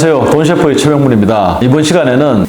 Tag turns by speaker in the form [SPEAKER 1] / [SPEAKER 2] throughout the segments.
[SPEAKER 1] 안녕하세요. 돈셰프의 최명문입니다. 이번 시간에는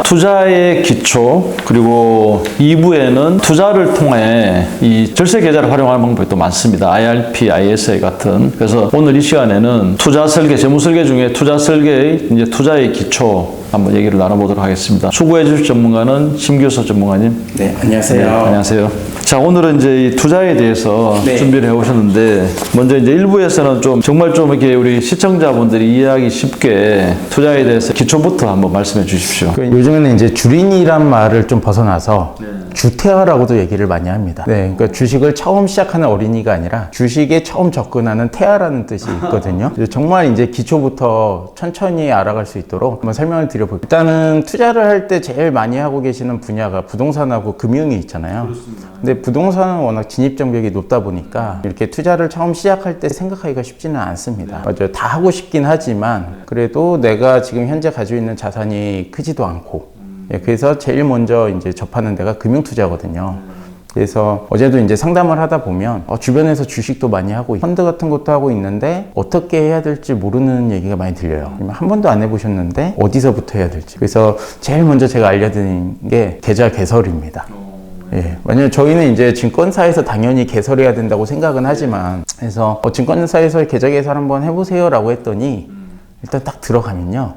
[SPEAKER 1] 투자의 기초, 그리고 2부에는 투자를 통해 이 절세 계좌를 활용하는 방법이 또 많습니다. IRP, ISA 같은. 그래서 오늘 이 시간에는 투자 설계, 재무 설계 중에 투자 설계의 이제 투자의 기초 한번 얘기를 나눠보도록 하겠습니다. 수고해 주실 전문가는 심규섭 전문가님.
[SPEAKER 2] 네, 안녕하세요.
[SPEAKER 1] 네, 안녕하세요. 자, 오늘은 이제 이 투자에 대해서 준비를 해 오셨는데, 먼저 이제 1부에서는 정말 좀 이렇게 우리 시청자분들이 이해하기 쉽게 투자에 대해서 기초부터 한번 말씀해 주십시오.
[SPEAKER 2] 요즘에는 이제 주린이란 말을 좀 벗어나서 주태아라고도 얘기를 많이 합니다. 네, 그러니까 주식을 처음 시작하는 어린이가 아니라 주식에 처음 접근하는 태아라는 뜻이 있거든요. 정말 이제 기초부터 천천히 알아갈 수 있도록 한번 설명을 드려볼게요. 일단은 투자를 할 때 제일 많이 하고 계시는 분야가 부동산하고 금융이 있잖아요. 그렇습니다. 근데 부동산은 워낙 진입장벽이 높다 보니까 이렇게 투자를 처음 시작할 때 생각하기가 쉽지는 않습니다. 맞아요. 다 하고 싶긴 하지만 그래도 내가 지금 현재 가지고 있는 자산이 크지도 않고 그래서 제일 먼저 이제 접하는 데가 금융투자거든요. 그래서 어제도 이제 상담을 하다 보면 주변에서 주식도 많이 하고 펀드 같은 것도 하고 있는데 어떻게 해야 될지 모르는 얘기가 많이 들려요. 한 번도 안 해보셨는데 어디서부터 해야 될지. 그래서 제일 먼저 제가 알려드린 게 계좌 개설입니다. 예, 왜냐면 저희는 이제 증권사에서 당연히 개설해야 된다고 생각은 하지만 그래서 증권사에서 계좌 개설 한번 해보세요 라고 했더니 일단 딱 들어가면요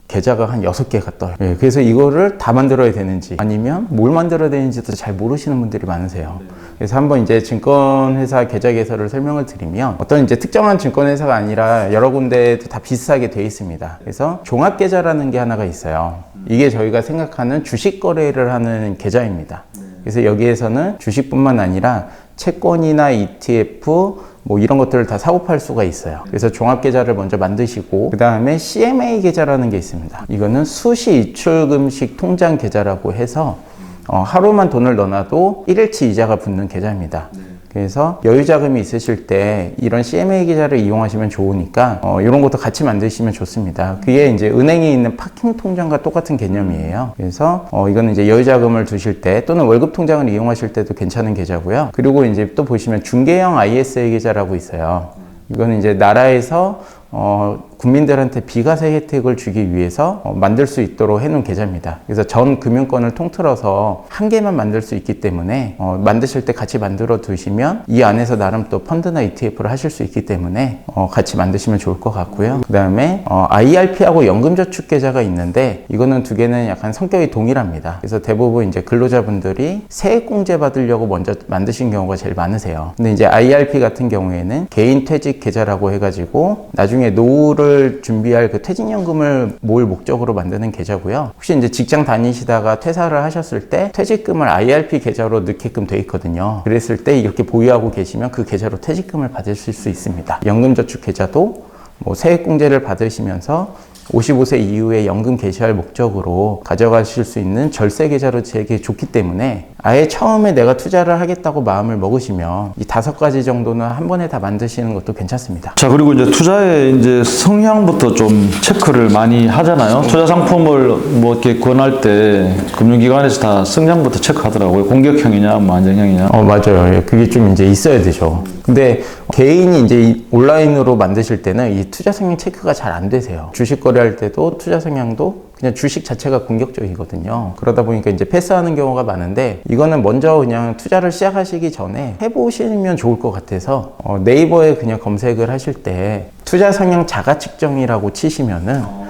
[SPEAKER 2] 계좌가 한 6개가 떠요. 예, 그래서 이거를 다 만들어야 되는지 아니면 뭘 만들어야 되는지도 잘 모르시는 분들이 많으세요. 그래서 한번 이제 증권회사 계좌 개설을 설명을 드리면 어떤 이제 특정한 증권회사가 아니라 여러 군데도 다 비슷하게 돼 있습니다. 그래서 종합계좌라는 게 하나가 있어요. 이게 저희가 생각하는 주식 거래를 하는 계좌입니다. 그래서 여기에서는 주식뿐만 아니라 채권이나 ETF 뭐 이런 것들을 다 사고 팔 수가 있어요. 그래서 종합계좌를 먼저 만드시고 그 다음에 CMA 계좌라는 게 있습니다. 이거는 수시 입출금식 통장 계좌라고 해서 하루만 돈을 넣어놔도 1일치 이자가 붙는 계좌입니다. 그래서 여유자금이 있으실 때 이런 CMA 계좌를 이용하시면 좋으니까 이런 것도 같이 만드시면 좋습니다. 그게 이제 은행에 있는 파킹 통장과 똑같은 개념이에요. 그래서 이거는 이제 여유자금을 두실 때 또는 월급 통장을 이용하실 때도 괜찮은 계좌고요. 그리고 이제 또 보시면 중개형 ISA 계좌라고 있어요. 이거는 이제 나라에서 국민들한테 비과세 혜택을 주기 위해서 만들 수 있도록 해놓은 계좌입니다. 그래서 전 금융권을 통틀어서 한 개만 만들 수 있기 때문에 만드실 때 같이 만들어 두시면 이 안에서 나름 또 펀드나 ETF를 하실 수 있기 때문에 같이 만드시면 좋을 것 같고요. 그 다음에 IRP하고 연금저축계좌가 있는데 이거는 두 개는 약간 성격이 동일합니다. 그래서 대부분 이제 근로자분들이 세액공제 받으려고 먼저 만드신 경우가 제일 많으세요. 근데 이제 IRP 같은 경우에는 개인퇴직계좌라고 해가지고 나중에 노후를 준비할 그 퇴직연금을 모을 목적으로 만드는 계좌고요. 혹시 이제 직장 다니시다가 퇴사를 하셨을 때 퇴직금을 IRP 계좌로 넣게끔 돼 있거든요. 그랬을 때 이렇게 보유하고 계시면 그 계좌로 퇴직금을 받으실 수 있습니다. 연금저축 계좌도 뭐 세액공제를 받으시면서 55세 이후에 연금 개시할 목적으로 가져가실 수 있는 절세 계좌로 되게 좋기 때문에 아예 처음에 내가 투자를 하겠다고 마음을 먹으시면 이 5가지 정도는 한 번에 다 만드시는 것도 괜찮습니다.
[SPEAKER 1] 자, 그리고 이제 투자의 이제 성향부터 좀 체크를 많이 하잖아요. 투자 상품을 뭐 이렇게 권할 때 금융기관에서 다 성향부터 체크하더라고요. 공격형이냐, 뭐 안정형이냐.
[SPEAKER 2] 맞아요. 그게 좀 이제 있어야 되죠. 근데 개인이 이제 온라인으로 만드실 때는 이 투자 성향 체크가 잘 안 되세요. 주식 거래할 때도 투자 성향도 그냥 주식 자체가 공격적이거든요. 그러다 보니까 이제 패스하는 경우가 많은데 이거는 먼저 그냥 투자를 시작하시기 전에 해보시면 좋을 것 같아서 네이버에 그냥 검색을 하실 때 투자 성향 자가 측정이라고 치시면은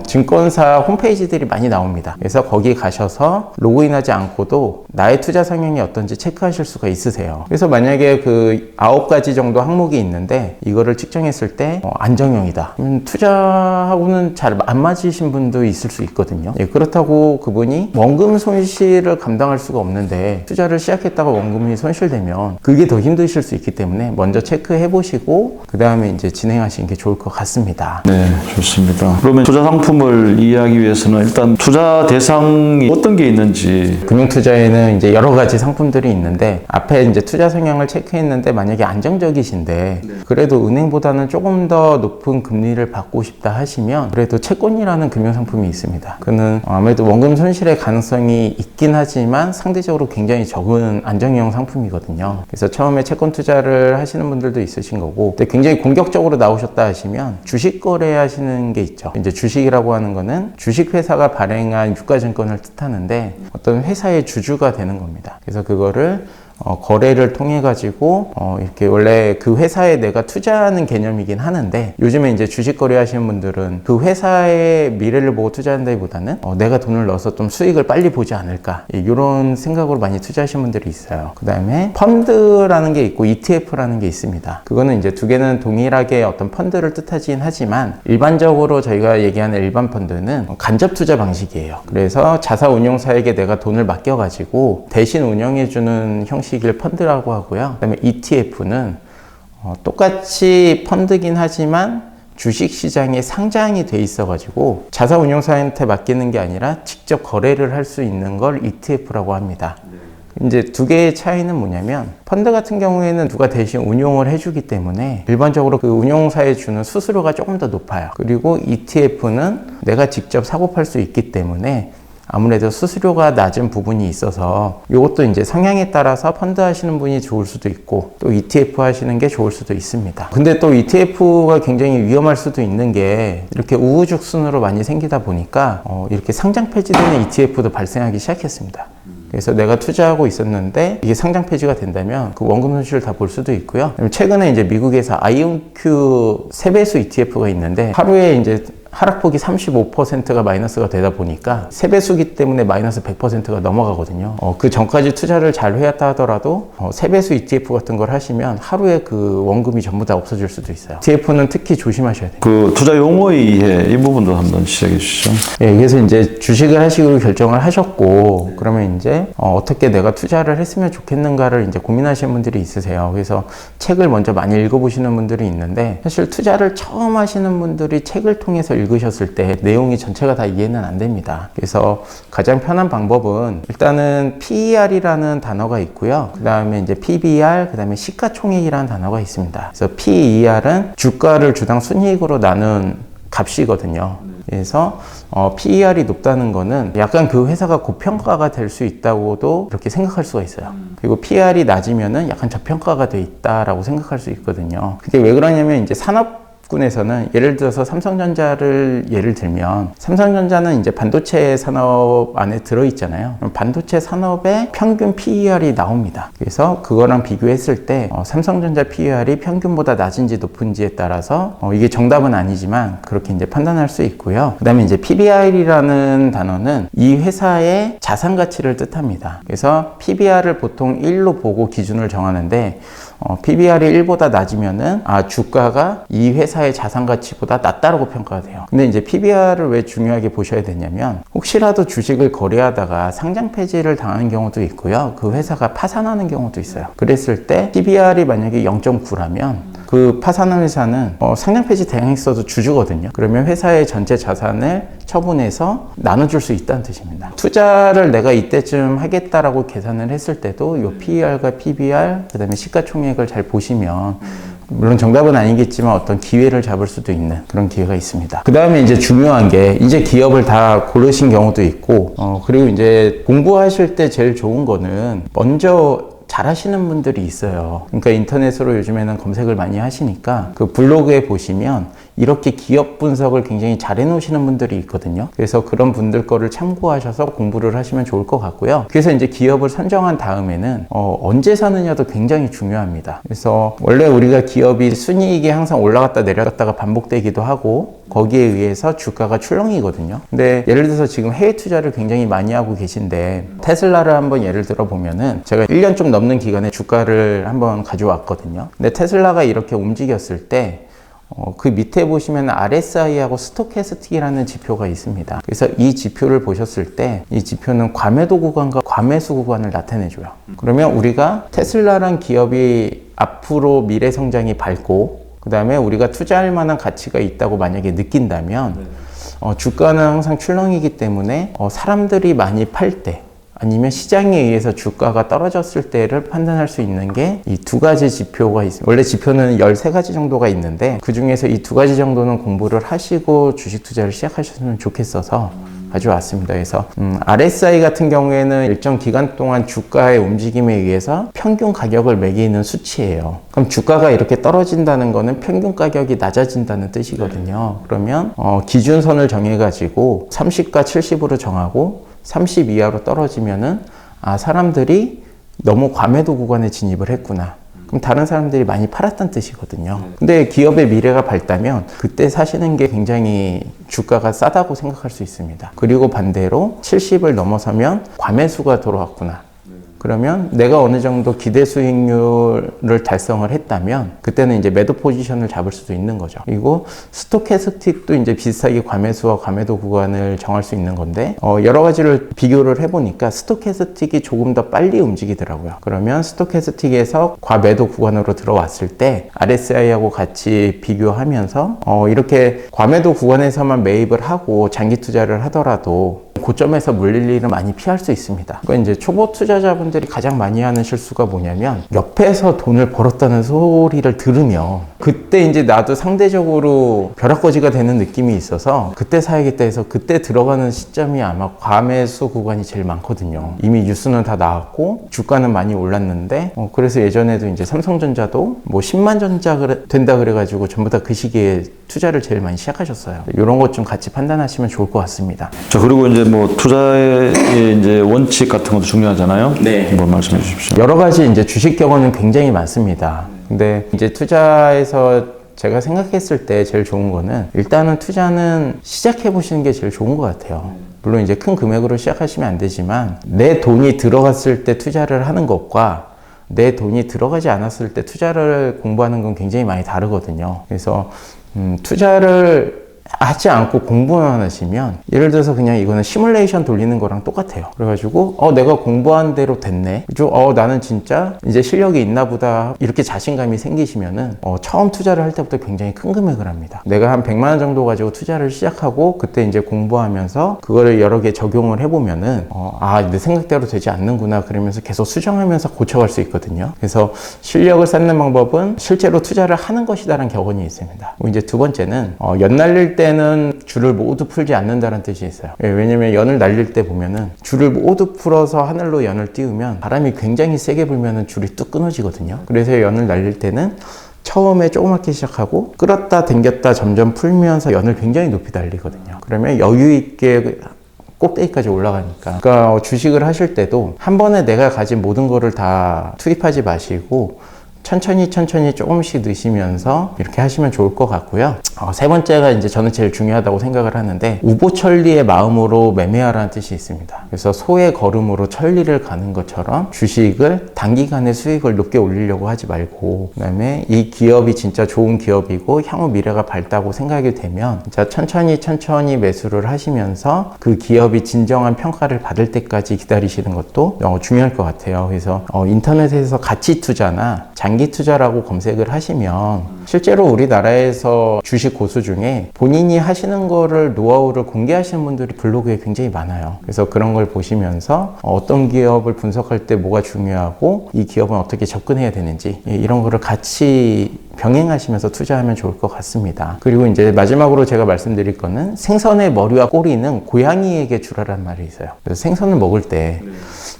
[SPEAKER 2] 증권사 홈페이지들이 많이 나옵니다. 그래서 거기 가셔서 로그인하지 않고도 나의 투자 성향이 어떤지 체크하실 수가 있으세요. 그래서 만약에 그 9가지 정도 항목이 있는데 이거를 측정했을 때 안정형이다. 투자하고는 잘 안 맞으신 분도 있을 수 있거든요. 그렇다고 그분이 원금 손실을 감당할 수가 없는데 투자를 시작했다가 원금이 손실되면 그게 더 힘드실 수 있기 때문에 먼저 체크해 보시고 그 다음에 이제 진행하시는 게 좋을 것 같습니다.
[SPEAKER 1] 네, 좋습니다. 그러면 투자 상품을 이해하기 위해서는 일단 투자 대상이 어떤 게 있는지.
[SPEAKER 2] 금융투자에는 이제 여러 가지 상품들이 있는데 앞에 이제 투자 성향을 체크했는데 만약에 안정적이신데 그래도 은행보다는 조금 더 높은 금리를 받고 싶다 하시면 그래도 채권이라는 금융상품이 있습니다. 그는 아무래도 원금 손실의 가능성이 있긴 하지만 상대적으로 굉장히 적은 안정형 상품이거든요. 그래서 처음에 채권 투자를 하시는 분들도 있으신 거고 근데 굉장히 공격적으로 나오셨다 하시면 주식 거래하시는 게 있죠. 이제 주식이라고 하는 거는 주식회사가 발행한 유가증권을 뜻하는데 어떤 회사의 주주가 되는 겁니다. 그래서 그거를 거래를 통해 가지고 이렇게 원래 그 회사에 내가 투자하는 개념이긴 하는데 요즘에 이제 주식 거래 하시는 분들은 그 회사의 미래를 보고 투자한다기보다는 내가 돈을 넣어서 좀 수익을 빨리 보지 않을까 이런 생각으로 많이 투자하시는 분들이 있어요. 그 다음에 펀드라는 게 있고 ETF라는 게 있습니다. 그거는 이제 두 개는 동일하게 어떤 펀드를 뜻하긴 하지만 일반적으로 저희가 얘기하는 일반 펀드는 간접 투자 방식이에요. 그래서 자사 운용사에게 내가 돈을 맡겨 가지고 대신 운영해주는 형식을 펀드라고 하고요. 그다음에 ETF는 똑같이 펀드긴 하지만 주식시장에 상장이 돼 있어가지고 자사운용사한테 맡기는 게 아니라 직접 거래를 할 수 있는 걸 ETF라고 합니다. 이제 두 개의 차이는 뭐냐면 펀드 같은 경우에는 누가 대신 운용을 해주기 때문에 일반적으로 그 운용사에 주는 수수료가 조금 더 높아요. 그리고 ETF는 내가 직접 사고 팔 수 있기 때문에 아무래도 수수료가 낮은 부분이 있어서 이것도 이제 성향에 따라서 펀드 하시는 분이 좋을 수도 있고 또 ETF 하시는 게 좋을 수도 있습니다. 근데 또 ETF가 굉장히 위험할 수도 있는 게 이렇게 우후죽순으로 많이 생기다 보니까 이렇게 상장 폐지되는 ETF도 발생하기 시작했습니다. 그래서 내가 투자하고 있었는데 이게 상장 폐지가 된다면 그 원금 손실을 다 볼 수도 있고요. 최근에 이제 미국에서 IonQ 세배수 ETF가 있는데 하루에 이제 하락폭이 35%가 마이너스가 되다 보니까 세배수기 때문에 마이너스 100%가 넘어가거든요. 그 전까지 투자를 잘 해왔다 하더라도 세배수 ETF 같은 걸 하시면 하루에 그 원금이 전부 다 없어질 수도 있어요. ETF는 특히 조심하셔야 돼요.
[SPEAKER 1] 그 투자 용어의 이해 이 부분도 한번 시작해 주시죠.
[SPEAKER 2] 예, 그래서 이제 주식을 하시기로 결정을 하셨고 그러면 이제 어떻게 내가 투자를 했으면 좋겠는가를 이제 고민하시는 분들이 있으세요. 그래서 책을 먼저 많이 읽어보시는 분들이 있는데 사실 투자를 처음 하시는 분들이 책을 통해서 읽으셨을 때 내용이 전체가 다 이해는 안 됩니다. 그래서 가장 편한 방법은 일단은 PER이라는 단어가 있고요. 그 다음에 이제 PBR, 그 다음에 시가총액이라는 단어가 있습니다. 그래서 PER은 주가를 주당 순이익으로 나눈 값이거든요. 그래서 PER이 높다는 거는 약간 그 회사가 고평가가 될 수 있다고도 이렇게 생각할 수가 있어요. 그리고 PER이 낮으면은 약간 저평가가 돼 있다라고 생각할 수 있거든요. 그게 왜 그러냐면 이제 산업군에서는 예를 들어서 삼성전자를 예를 들면 삼성전자는 이제 반도체 산업 안에 들어있잖아요. 반도체 산업의 평균 PER이 나옵니다. 그래서 그거랑 비교했을 때 삼성전자 PER이 평균보다 낮은지 높은지에 따라서 이게 정답은 아니지만 그렇게 이제 판단할 수 있고요. 그 다음에 이제 PBR이라는 단어는 이 회사의 자산 가치를 뜻합니다. 그래서 PBR을 보통 1로 보고 기준을 정하는데 PBR이 1보다 낮으면은 주가가 이 회사의 자산 가치보다 낮다라고 평가가 돼요. 근데 이제 PBR을 왜 중요하게 보셔야 되냐면 혹시라도 주식을 거래하다가 상장 폐지를 당하는 경우도 있고요. 그 회사가 파산하는 경우도 있어요. 그랬을 때 PBR이 만약에 0.9라면 그 파산한 회사는 상장 폐지 대행했어도 주주거든요. 그러면 회사의 전체 자산을 처분해서 나눠줄 수 있다는 뜻입니다. 투자를 내가 이때쯤 하겠다라고 계산을 했을 때도 이 PER과 PBR, 그 다음에 시가총액을 잘 보시면 물론 정답은 아니겠지만 어떤 기회를 잡을 수도 있는 그런 기회가 있습니다. 그 다음에 이제 중요한 게 이제 기업을 다 고르신 경우도 있고 그리고 이제 공부하실 때 제일 좋은 거는 먼저 잘하시는 분들이 있어요. 그러니까 인터넷으로 요즘에는 검색을 많이 하시니까 그 블로그에 보시면 이렇게 기업 분석을 굉장히 잘 해놓으시는 분들이 있거든요. 그래서 그런 분들 거를 참고하셔서 공부를 하시면 좋을 것 같고요. 그래서 이제 기업을 선정한 다음에는 언제 사느냐도 굉장히 중요합니다. 그래서 원래 우리가 기업이 순이익이 항상 올라갔다 내려갔다가 반복되기도 하고 거기에 의해서 주가가 출렁이거든요. 근데 예를 들어서 지금 해외 투자를 굉장히 많이 하고 계신데 테슬라를 한번 예를 들어 보면은 제가 1년 좀 넘는 기간에 주가를 한번 가져왔거든요. 근데 테슬라가 이렇게 움직였을 때 그 밑에 보시면 RSI하고 스토캐스틱이라는 지표가 있습니다. 그래서 이 지표를 보셨을 때 이 지표는 과매도 구간과 과매수 구간을 나타내줘요. 그러면 우리가 테슬라란 기업이 앞으로 미래 성장이 밝고 그 다음에 우리가 투자할 만한 가치가 있다고 만약에 느낀다면 주가는 항상 출렁이기 때문에 사람들이 많이 팔 때 아니면 시장에 의해서 주가가 떨어졌을 때를 판단할 수 있는 게 이 두 가지 지표가 있습니다. 원래 지표는 13가지 정도가 있는데 그 중에서 이 두 가지 정도는 공부를 하시고 주식 투자를 시작하셨으면 좋겠어서 가져왔습니다. 그래서 RSI 같은 경우에는 일정 기간 동안 주가의 움직임에 의해서 평균 가격을 매기는 수치예요. 그럼 주가가 이렇게 떨어진다는 거는 평균 가격이 낮아진다는 뜻이거든요. 그러면 기준선을 정해가지고 30과 70으로 정하고 30 이하로 떨어지면은 사람들이 너무 과매도 구간에 진입을 했구나. 그럼 다른 사람들이 많이 팔았다는 뜻이거든요. 근데 기업의 미래가 밝다면 그때 사시는 게 굉장히 주가가 싸다고 생각할 수 있습니다. 그리고 반대로 70을 넘어서면 과매수가 들어왔구나. 그러면 내가 어느 정도 기대 수익률을 달성을 했다면 그때는 이제 매도 포지션을 잡을 수도 있는 거죠. 그리고 스토캐스틱도 이제 비슷하게 과매수와 과매도 구간을 정할 수 있는 건데 여러 가지를 비교를 해보니까 스토캐스틱이 조금 더 빨리 움직이더라고요. 그러면 스토캐스틱에서 과매도 구간으로 들어왔을 때 RSI하고 같이 비교하면서 이렇게 과매도 구간에서만 매입을 하고 장기 투자를 하더라도 고점에서 물릴 일은 많이 피할 수 있습니다. 그러니까 이제 초보 투자자분들이 가장 많이 하는 실수가 뭐냐면 옆에서 돈을 벌었다는 소리를 들으면 그때 이제 나도 상대적으로 벼락거지가 되는 느낌이 있어서 그때 사야겠다 해서 그때 들어가는 시점이 아마 과매수 구간이 제일 많거든요. 이미 뉴스는 다 나왔고 주가는 많이 올랐는데 그래서 예전에도 이제 삼성전자도 뭐 10만 전자 된다 그래가지고 전부 다 그 시기에 투자를 제일 많이 시작하셨어요. 이런 것 좀 같이 판단하시면 좋을 것 같습니다.
[SPEAKER 1] 자, 그리고 이제 뭐 투자의 이제 원칙 같은 것도 중요하잖아요.
[SPEAKER 2] 네.
[SPEAKER 1] 한번 말씀해 주십시오.
[SPEAKER 2] 여러 가지 이제 주식 경우는 굉장히 많습니다. 근데 이제 투자에서 제가 생각했을 때 제일 좋은 거는 일단은 투자는 시작해 보시는 게 제일 좋은 것 같아요. 물론 이제 큰 금액으로 시작하시면 안 되지만 내 돈이 들어갔을 때 투자를 하는 것과 내 돈이 들어가지 않았을 때 투자를 공부하는 건 굉장히 많이 다르거든요. 그래서 투자를 하지 않고 공부만 하시면 예를 들어서 그냥 이거는 시뮬레이션 돌리는 거랑 똑같아요. 그래가지고 내가 공부한 대로 됐네. 그죠? 나는 진짜 이제 실력이 있나 보다 이렇게 자신감이 생기시면은 처음 투자를 할 때부터 굉장히 큰 금액을 합니다. 내가 한 100만 원 정도 가지고 투자를 시작하고 그때 이제 공부하면서 그거를 여러 개 적용을 해보면은 내 생각대로 되지 않는구나 그러면서 계속 수정하면서 고쳐갈 수 있거든요. 그래서 실력을 쌓는 방법은 실제로 투자를 하는 것이다라는 격언이 있습니다. 이제 두 번째는 연 날릴 때는 줄을 모두 풀지 않는다는 뜻이 있어요. 왜냐면 연을 날릴 때 보면은 줄을 모두 풀어서 하늘로 연을 띄우면 바람이 굉장히 세게 불면은 줄이 뚝 끊어지거든요. 그래서 연을 날릴 때는 처음에 조그맣게 시작하고 끌었다 당겼다 점점 풀면서 연을 굉장히 높이 달리거든요. 그러면 여유 있게 꼭대기까지 올라가니까. 그러니까 주식을 하실 때도 한 번에 내가 가진 모든 거를 다 투입하지 마시고 천천히 조금씩 넣으시면서 이렇게 하시면 좋을 것 같고요. 세 번째가 이제 저는 제일 중요하다고 생각을 하는데 우보천리의 마음으로 매매하라는 뜻이 있습니다. 그래서 소의 걸음으로 천리를 가는 것처럼 주식을 단기간에 수익을 높게 올리려고 하지 말고 그다음에 이 기업이 진짜 좋은 기업이고 향후 미래가 밝다고 생각이 되면 진짜 천천히 매수를 하시면서 그 기업이 진정한 평가를 받을 때까지 기다리시는 것도 중요할 것 같아요. 그래서 인터넷에서 가치 투자나 장기 투자라고 검색을 하시면 실제로 우리나라에서 주식 고수 중에 본인이 하시는 거를 노하우를 공개하시는 분들이 블로그에 굉장히 많아요. 그래서 그런 걸 보시면서 어떤 기업을 분석할 때 뭐가 중요하고 이 기업은 어떻게 접근해야 되는지 이런 거를 같이 병행하시면서 투자하면 좋을 것 같습니다. 그리고 이제 마지막으로 제가 말씀드릴 거는 생선의 머리와 꼬리는 고양이에게 주라란 말이 있어요. 그래서 생선을 먹을 때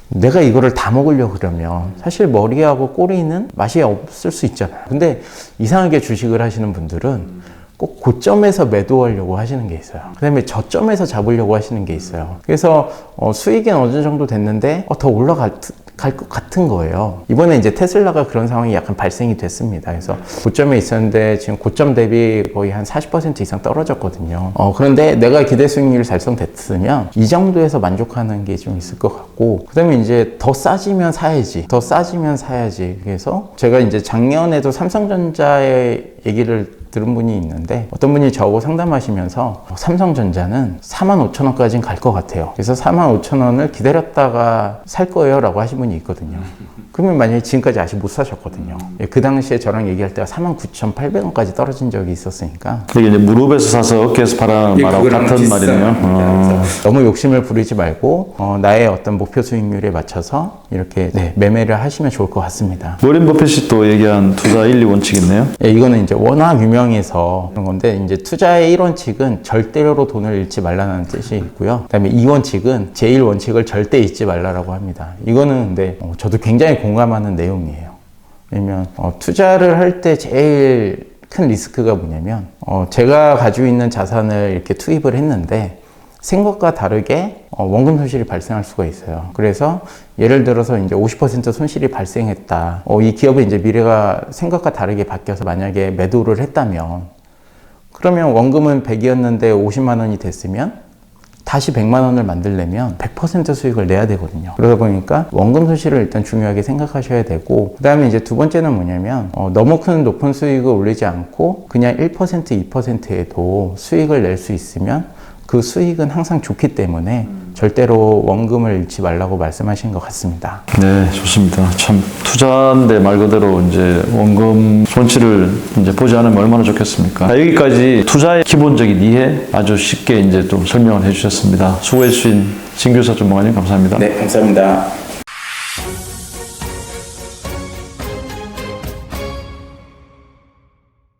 [SPEAKER 2] 내가 이거를 다 먹으려고 그러면 사실 머리하고 꼬리는 맛이 없을 수 있잖아요. 근데 이상하게 주식을 하시는 분들은 꼭 고점에서 매도하려고 하시는 게 있어요. 그 다음에 저점에서 잡으려고 하시는 게 있어요. 그래서 수익이 어느 정도 됐는데 더 올라갈 것 같은 거예요. 이번에 이제 테슬라가 그런 상황이 약간 발생이 됐습니다. 그래서 고점에 있었는데 지금 고점 대비 거의 한 40% 이상 떨어졌거든요. 그런데 내가 기대 수익률이 달성됐으면 이 정도에서 만족하는 게 좀 있을 것 같고 그 다음에 이제 더 싸지면 사야지. 그래서 제가 이제 작년에도 삼성전자의 얘기를 들은 분이 있는데 어떤 분이 저하고 상담하시면서 삼성전자는 45,000원까지는 갈 것 같아요. 그래서 45,000원을 기다렸다가 살 거예요 라고 하신 분이 있거든요. 그러면 만약에 지금까지 아직 못 사셨거든요. 예, 그 당시에 저랑 얘기할 때가 49,800원까지 떨어진 적이 있었으니까.
[SPEAKER 1] 이게 이제 무릎에서 사서 어깨에서 파라는 말하고 같은 말이네요.
[SPEAKER 2] 너무 욕심을 부리지 말고 나의 어떤 목표 수익률에 맞춰서 이렇게 매매를 하시면 좋을 것 같습니다.
[SPEAKER 1] 워렌 버핏이 또 얘기한 투자 1, 2원칙 있네요.
[SPEAKER 2] 예, 이거는 이제 워낙 유명해서 그런 건데 이제 투자의 1원칙은 절대로 돈을 잃지 말라는 뜻이 있고요. 그다음에 2원칙은 제1원칙을 절대 잊지 말라라고 합니다. 이거는 근데 저도 굉장히 공감하는 내용이에요. 왜냐면 투자를 할 때 제일 큰 리스크가 뭐냐면 제가 가지고 있는 자산을 이렇게 투입을 했는데 생각과 다르게 원금 손실이 발생할 수가 있어요. 그래서 예를 들어서 이제 50% 손실이 발생했다. 이 기업의 이제 미래가 생각과 다르게 바뀌어서 만약에 매도를 했다면 그러면 원금은 100이었는데 50만 원이 됐으면 다시 100만 원을 만들려면 100% 수익을 내야 되거든요. 그러다 보니까 원금 손실을 일단 중요하게 생각하셔야 되고, 그 다음에 이제 두 번째는 뭐냐면 너무 큰 높은 수익을 올리지 않고 그냥 1%, 2%에도 수익을 낼 수 있으면 그 수익은 항상 좋기 때문에 절대로 원금을 잃지 말라고 말씀하신 것 같습니다.
[SPEAKER 1] 네, 좋습니다. 참 투자인데 말 그대로 이제 원금 손실을 이제 보지 않으면 얼마나 좋겠습니까? 자, 여기까지 투자의 기본적인 이해 아주 쉽게 이제 좀 설명을 해주셨습니다. 수고해 주신 진교사 전문가님 감사합니다.
[SPEAKER 2] 네, 감사합니다.